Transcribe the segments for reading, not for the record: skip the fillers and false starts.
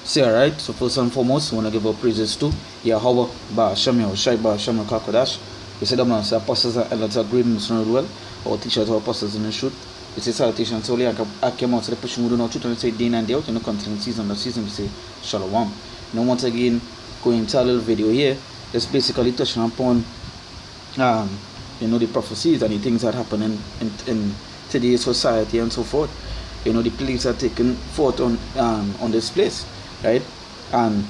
See, alright, so first and foremost, I want to give our praises to Yahweh, Ba'ashem, Yahushai, Ba'ashem, Kakadash. We said, I'm say apostles and elders are great in the well, our teachers are apostles in the truth. We say salutations solely, I came out to the pushing within our truth, and we say day and day out, in the continent season, the season, we say Shalom. Now, once again, going to a little video here, it's basically touching upon, the prophecies and the things that happen in today's society and so forth. The plagues are taken forth on this place, right? And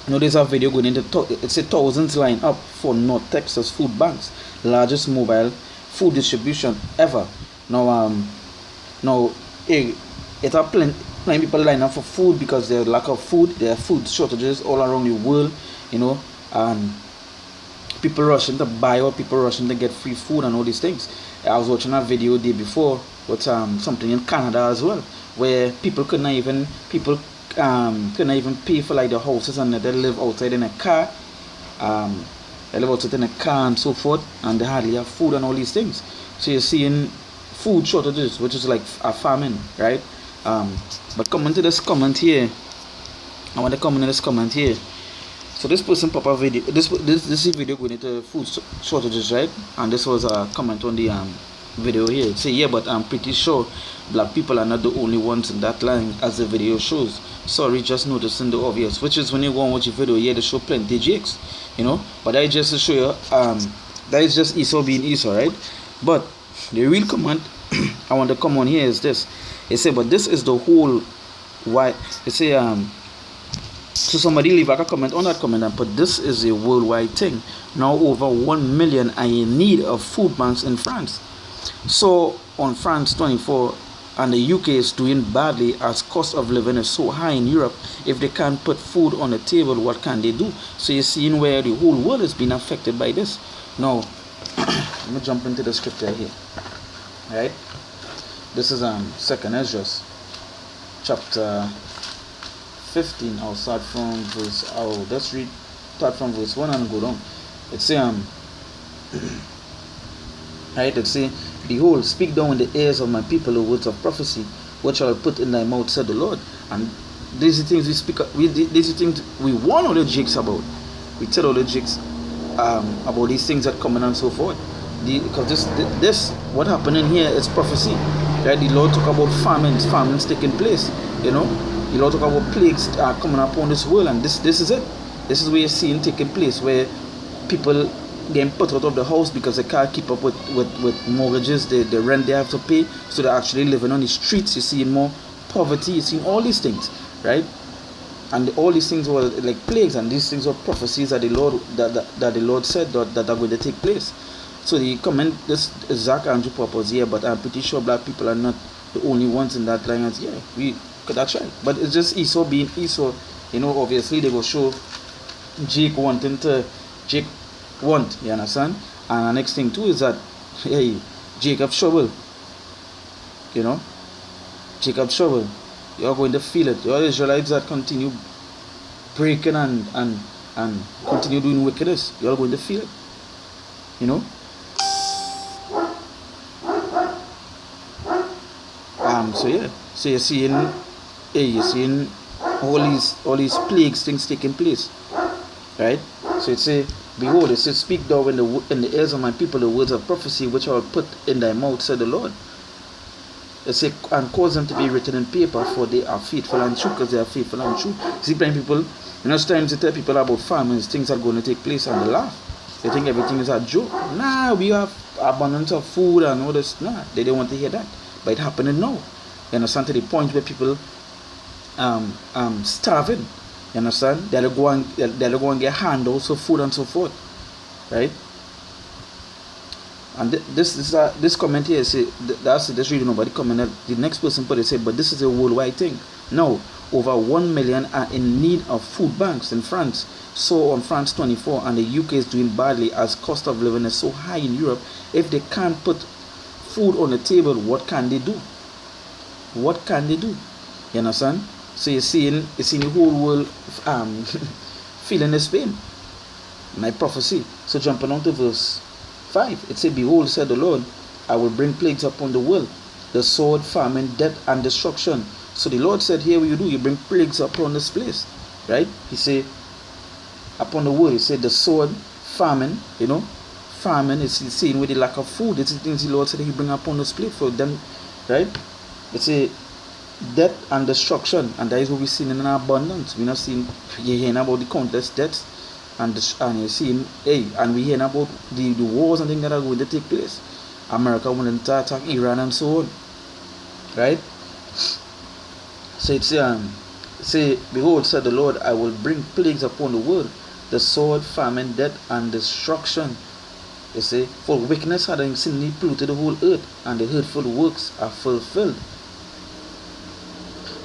there's a video going into it's a thousands line up for North Texas food banks, largest mobile food distribution ever. Now it are plenty people line up for food because there's lack of food. There are food shortages all around the world, and people rushing to buy or people rushing to get free food and all these things. I was watching a video day before with something in Canada as well, where people couldn't even pay for like the houses, and they live outside in a car. They live outside in a car and so forth, and they hardly have food and all these things. So you're seeing food shortages, which is like a famine, right? But coming to this comment here, I want to comment in this comment here. So this person pop a video. This video going into food shortages, right? And this was a comment on the video here. Say, yeah, but I'm pretty sure black people are not the only ones in that line, as the video shows. Sorry, just noticing the obvious. Which is when you go and watch your video, yeah, they show plenty jakes, But that is just to show you, that is just Esau being Esau, right? But the real comment I want to come on here is this. It say, but this is the whole why. It say, so somebody leave like a comment on that comment and put, this is a worldwide thing. Now over 1 million are in need of food banks in France. So on France 24, and the UK is doing badly as cost of living is so high in Europe. If they can't put food on the table, what can they do? So you're seeing where the whole world is being affected by this. Now, let me jump into the scripture here. Right? This is 2nd Ezra, chapter 15. I'll start from verse. Start from verse 1 and go down. It say right, it say, behold, speak down in the ears of my people the words of prophecy, which I will put in thy mouth, said the Lord. And these are things we speak. These are things we warn all the jigs about. We tell all the jigs about these things that come in and so forth. Because this what happened in here is prophecy. Right? The Lord talk about famines taking place. The Lord talk about plagues coming upon this world, and this is it. This is where you're seeing taking place, where people getting put out of the house because they can't keep up with mortgages, the rent they have to pay, so they're actually living on the streets. You're seeing more poverty, you're seeing all these things, right? And all these things were like plagues, and these things were prophecies that the Lord said that are going to take place. So the comment, this is Zach Andrew purpose here, but I'm pretty sure black people are not the only ones in that line. Yeah, that's right. But it's just Esau being Esau. Obviously they will show Jake want, you understand? And the next thing too is that, hey, Jacob's trouble. Jacob's trouble. You're going to feel it. Your Israelites that continue breaking and continue doing wickedness, you're going to feel it. So yeah. So you're seeing all these plagues, things taking place. Right? So it say, behold, it says, speak thou in the ears of my people the words of prophecy, which I will put in thy mouth, said the Lord. It say, and cause them to be written in paper, for they are faithful and true, because they are faithful and true. See, plenty people, sometimes they tell people about famines, things are going to take place, and they laugh. They think everything is a joke. Nah, we have abundance of food and all this. Nah, they don't want to hear that. But it happening now. You understand, to the point where people starving. You understand? They'll go and get handouts of food and so forth, right? And this comment here say that's really nobody comment. The next person put it, say, but this is a worldwide thing. No, over 1 million are in need of food banks in France. So on France 24, and the UK is doing badly as cost of living is so high in Europe. If they can't put food on the table, what can they do? What can they do? You understand? So you're seeing the whole world feeling this pain. My prophecy. So jumping on to verse 5, it says, behold, said the Lord, I will bring plagues upon the world, the sword, famine, death, and destruction. So the Lord said, here what you do, you bring plagues upon this place. Right? He said, upon the word, he said the sword, famine, famine is seen with the lack of food. This is the things the Lord said he bring upon this place for them. Right? It's a death and destruction, and that is what we've seen in abundance. We're not seeing, you're hearing about the countless deaths, and you're seeing, and we're hearing about the wars and things that are going to take place. America wanting to attack Iran and so on. Right? So it's say, behold, said the Lord, I will bring plagues upon the world, the sword, famine, death, and destruction. You see, for wickedness had exceedingly polluted the whole earth, and the hurtful works are fulfilled.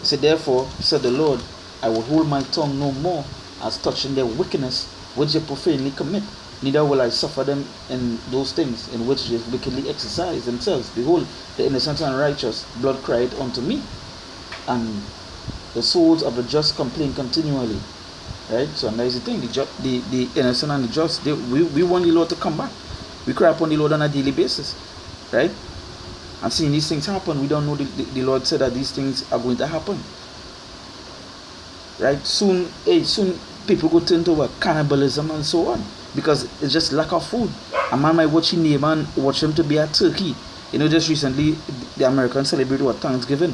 He said, therefore, said the Lord, I will hold my tongue no more as touching their wickedness which they profanely commit, neither will I suffer them in those things in which they wickedly exercise themselves. Behold, the innocent and righteous blood cried unto me, and the souls of the just complain continually. Right? So and that is the thing, the innocent and the just, we want the Lord to come back. We cry upon the Lord on a daily basis. Right? And seeing these things happen, we don't know the Lord said that these things are going to happen. Right? Soon people go turn to cannibalism and so on, because it's just lack of food. A man might watch his neighbor and watch him to be a turkey. Just recently the Americans celebrated Thanksgiving.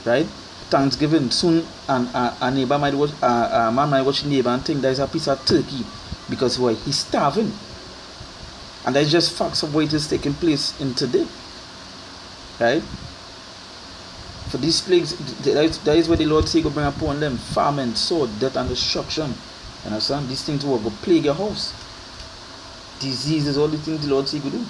Right? Thanksgiving. Soon a neighbor might watch, a man might watch his neighbor and think there's a piece of turkey, because why? He's starving. And that's just facts of what is taking place in today. Right? For these plagues, that is what the Lord said will bring upon them: famine, sword, death, and destruction. You understand? These things will go plague your house. Diseases, all the things the Lord said will do.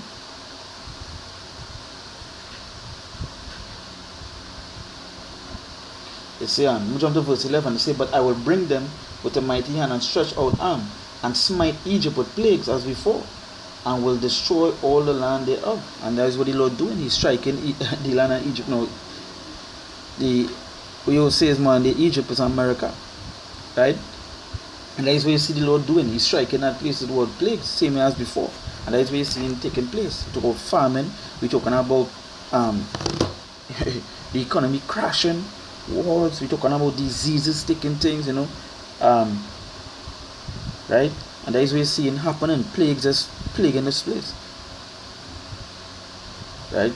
It says, we jump to verse 11, it says, but I will bring them with a mighty hand and stretch out arm, and smite Egypt with plagues as before, and will destroy all the land thereof. And that is what the Lord doing. He's striking the land of Egypt. No, we always say, man, the Egypt is America. Right? And that is what you see the Lord doing. He's striking that place with the word plagues, same as before. And that is what you see him taking place. We talk about famine, we're talking about the economy crashing, wars, we're talking about diseases taking things, right? And that is what you're seeing happening. Plagues is plaguing this place. Right?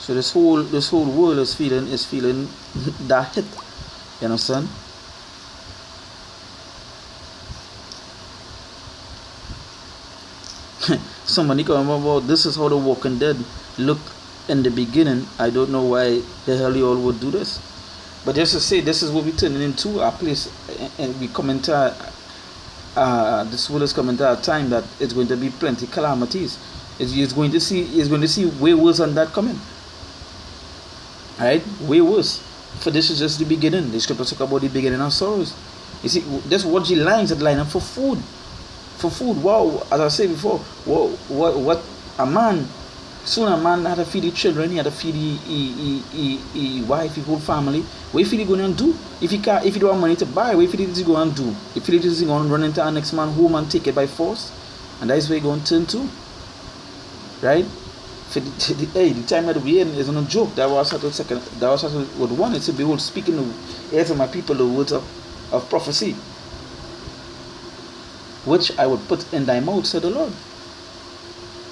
So this whole world is feeling that hit. You understand? Somebody come about, this is how the Walking Dead looked in the beginning. I don't know why the hell you all would do this. But just to say, this is what we're turning into, a place, and we come into this world is coming to a time that it's going to be plenty calamities. It's going to see way worse than that coming. Right? Way worse. For this is just the beginning. The scripture talk about the beginning of sorrows. You see, just watch the lines that line up for food. For food, wow, as I said before, what a man, soon a man had to feed his children, he had to feed his wife, his whole family. What if he going to do? If he don't have money to buy, what if he going to do? If he is going to run into our next man home and take it by force? And that is where he going to turn to. Right? For the time that we in is no joke. That was what one. It said, behold, speaking to my people the words of prophecy, which I will put in thy mouth, said the Lord.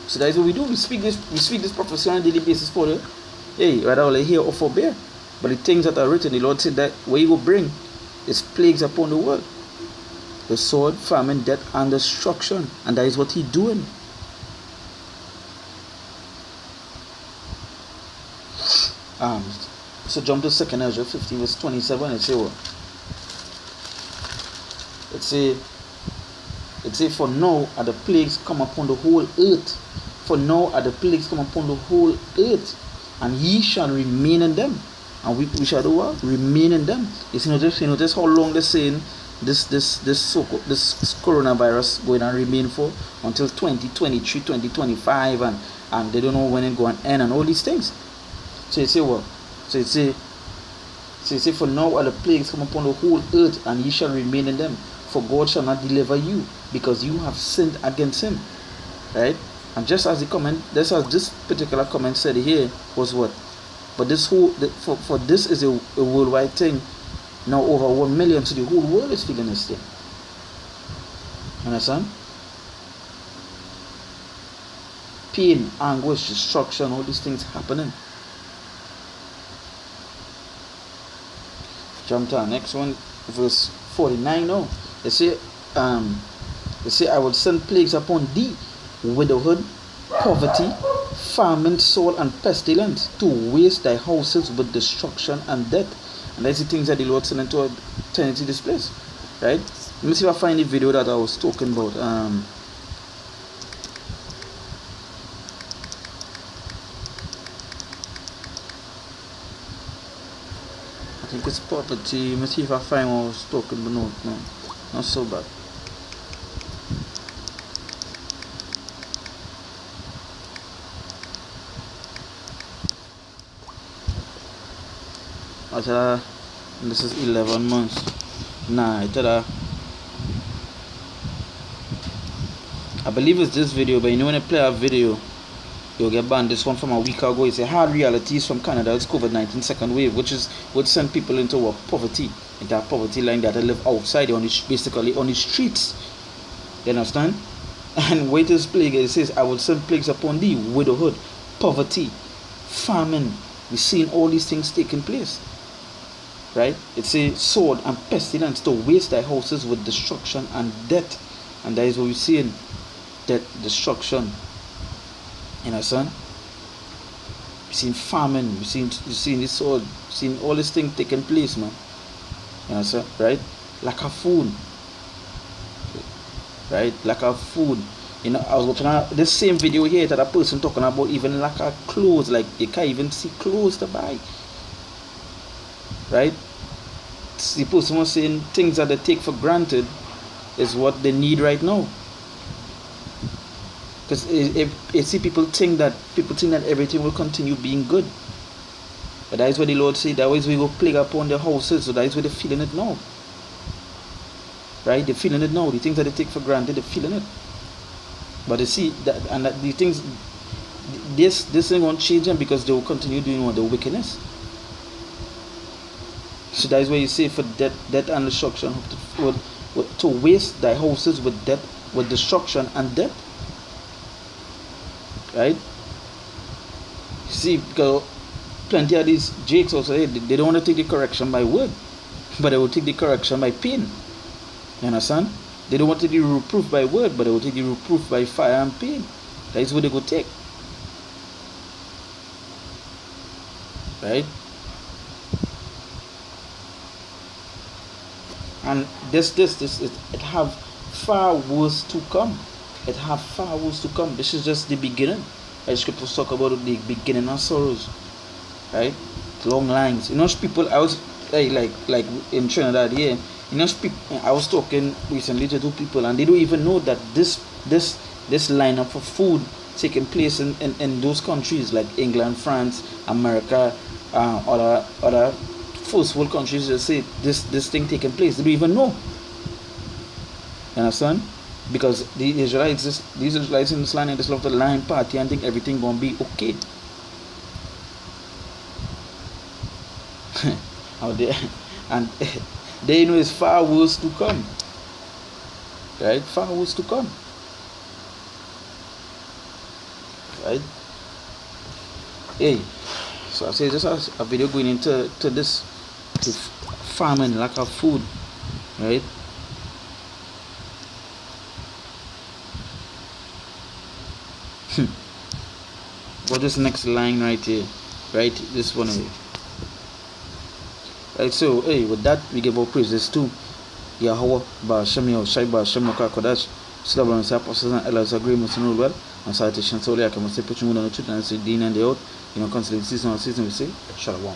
So that is what we do. We speak this prophecy on a daily basis for the, whether I hear or forbear. But the things that are written, the Lord said that where you will bring is plagues upon the world. The sword, famine, death, and destruction. And that is what He's doing. So jump to 2 Ezra 15 verse 27. It say what? It say, for now are the plagues come upon the whole earth. For now are the plagues come upon the whole earth, and ye shall remain in them. And we shall do what? Remain in them. You notice how long they're saying this coronavirus going to remain for? Until 2023, 2025, and they don't know when it's going to end and all these things. So you say what? So you say, So he said, for now are the plagues come upon the whole earth, and ye shall remain in them. For God shall not deliver you, because you have sinned against him. Right? And just as the comment, just as this particular comment said here was what? But this whole, for this is a worldwide thing. Now over 1 million, so the whole world is feeling this thing. Understand? Pain, anguish, destruction, all these things happening. Jump to our next one, verse 49 now. They say, I will send plagues upon thee, widowhood, poverty, famine, sword, and pestilence, to waste thy houses with destruction and death. And that's the things that the Lord sent into this place. Right? Let me see if I find the video that I was talking about. I think it's poverty. Let me see if I find what I was talking about. No, not so bad. This is 11 months. Nah, I believe it's this video, but you know when I play a video, you'll get banned. This one from a week ago. It's a hard realities from Canada. It's COVID-19 second wave, which send people into a poverty line that they live outside, basically on the streets. You understand? And wait is plague. It says, I will send plagues upon thee, widowhood, poverty, famine. We're seeing all these things taking place. Right? It's a sword and pestilence, to waste thy houses with destruction and death. And that is what we're seeing. Death, destruction. You know, son? We've seen famine. We've seen this sword. We've seen all these things taking place, man. You know, sir? Right? Lack of food. Right? Lack of food. You know, I was watching this same video here that a person talking about even lack of clothes. Like, you can't even see clothes to buy. Right? The person was saying things that they take for granted is what they need right now. Because if you see people think that everything will continue being good. But that is what the Lord said. That is where we will plague upon their houses. So that is where they're feeling it now. Right? They're feeling it now. The things that they take for granted, they're feeling it. But they see that, and that the things, this thing won't change them, because they will continue doing the wickedness. So that is why you say, for death and destruction, to waste thy houses with death, with destruction and death. Right? See, because plenty of these jakes also, they don't want to take the correction by word, but they will take the correction by pain. You understand? They don't want to take the reproof by word, but they will take the reproof by fire and pain. That is what they go take. Right? And it have far worse to come. It have far worse to come. This is just the beginning. As scriptures talk about the beginning of sorrows. Right? Long lines. You know, people, I was like in Trinidad here. You know, I was talking recently to 2 people, and they don't even know that this lineup of food taking place in those countries like England, France, America, other first world countries. Just say this thing taking place. They don't even know. You understand? Because these Israelites in this land, and this love the line party and think everything gonna be okay. Out there, and they know it's far worse to come. Right? Far worse to come. Right? Hey, so I say just a video going into this, to famine, lack of food. Right? What this next line right here? Right? This one here. Right, so hey, with that we give our praises to Yahweh, Ba'ashem Yahushai, Ba'ashem Kodash, Slav and Apostles and Elders agreements and all well, and citation solely I can say put you on the truth and say Dean and the out, considering season we say Shalom.